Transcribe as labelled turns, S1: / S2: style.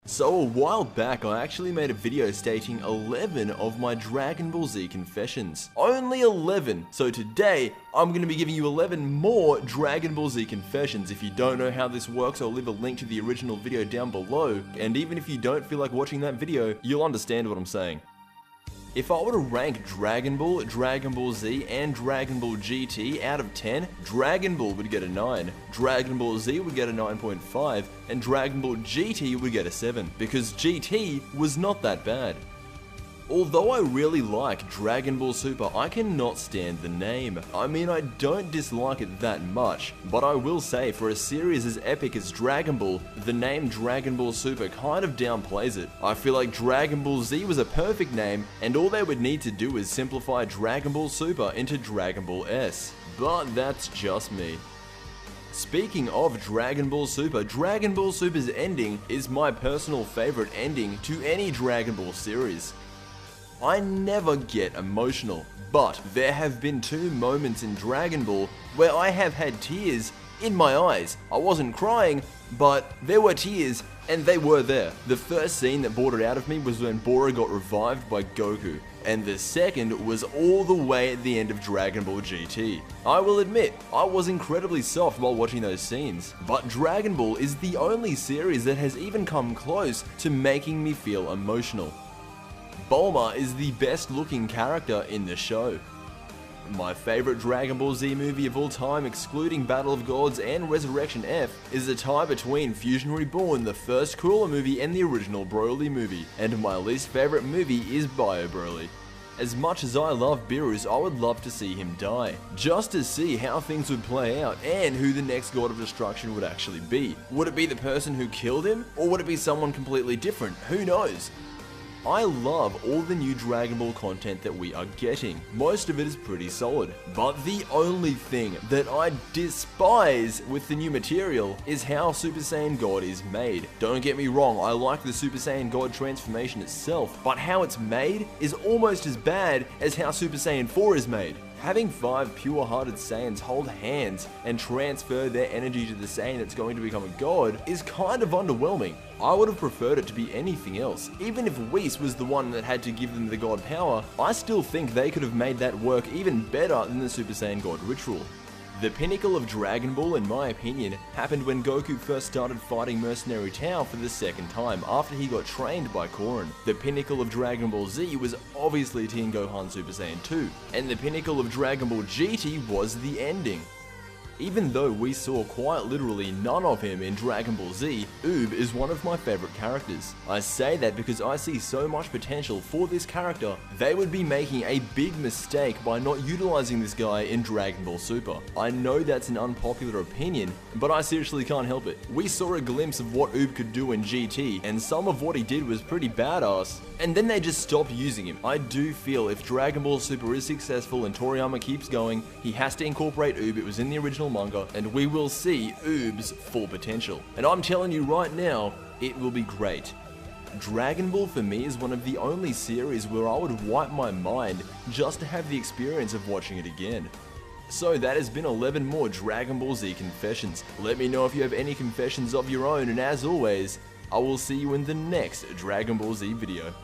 S1: So a while back I actually made a video stating 11 of my Dragon Ball Z confessions. Only 11! So today I'm going to be giving you 11 more Dragon Ball Z confessions. If you don't know how this works, I'll leave a link to the original video down below, and even if you don't feel like watching that video, you'll understand what I'm saying. If I were to rank Dragon Ball Z, and Dragon Ball GT out of 10, Dragon Ball would get a 9, Dragon Ball Z would get a 9.5, and Dragon Ball GT would get a 7, because GT was not that bad. Although I really like Dragon Ball Super, I cannot stand the name. I mean, I don't dislike it that much, but I will say for a series as epic as Dragon Ball, the name Dragon Ball Super kind of downplays it. I feel like Dragon Ball Z was a perfect name, and all they would need to do is simplify Dragon Ball Super into Dragon Ball S. But that's just me. Speaking of Dragon Ball Super's ending is my personal favorite ending to any Dragon Ball series. I never get emotional, but there have been 2 moments in Dragon Ball where I have had tears in my eyes. I wasn't crying, but there were tears, and they were there. The first scene that brought it out of me was when Bora got revived by Goku, and the second was all the way at the end of Dragon Ball GT. I will admit, I was incredibly soft while watching those scenes, but Dragon Ball is the only series that has even come close to making me feel emotional. Bulma is the best looking character in the show. My favorite Dragon Ball Z movie of all time, excluding Battle of Gods and Resurrection F, is a tie between Fusion Reborn, the first Cooler movie, and the original Broly movie, and my least favorite movie is Bio Broly. As much as I love Beerus, I would love to see him die, just to see how things would play out and who the next God of Destruction would actually be. Would it be the person who killed him, or would it be someone completely different? Who knows? I love all the new Dragon Ball content that we are getting. Most of it is pretty solid. But the only thing that I despise with the new material is how Super Saiyan God is made. Don't get me wrong, I like the Super Saiyan God transformation itself, but how it's made is almost as bad as how Super Saiyan 4 is made. Having 5 pure-hearted Saiyans hold hands and transfer their energy to the Saiyan that's going to become a god is kind of underwhelming. I would have preferred it to be anything else. Even if Whis was the one that had to give them the god power, I still think they could have made that work even better than the Super Saiyan God ritual. The pinnacle of Dragon Ball, in my opinion, happened when Goku first started fighting Mercenary Tao for the second time after he got trained by Korin. The pinnacle of Dragon Ball Z was obviously Teen Gohan Super Saiyan 2, and the pinnacle of Dragon Ball GT was the ending. Even though we saw quite literally none of him in Dragon Ball Z, Oob is one of my favorite characters. I say that because I see so much potential for this character. They would be making a big mistake by not utilizing this guy in Dragon Ball Super. I know that's an unpopular opinion, but I seriously can't help it. We saw a glimpse of what Oob could do in GT, and some of what he did was pretty badass, and then they just stopped using him. I do feel if Dragon Ball Super is successful and Toriyama keeps going, he has to incorporate Oob. It was in the original manga, and we will see Oob's full potential. And I'm telling you right now, it will be great. Dragon Ball for me is one of the only series where I would wipe my mind just to have the experience of watching it again. So that has been 11 more Dragon Ball Z confessions. Let me know if you have any confessions of your own, and as always, I will see you in the next Dragon Ball Z video.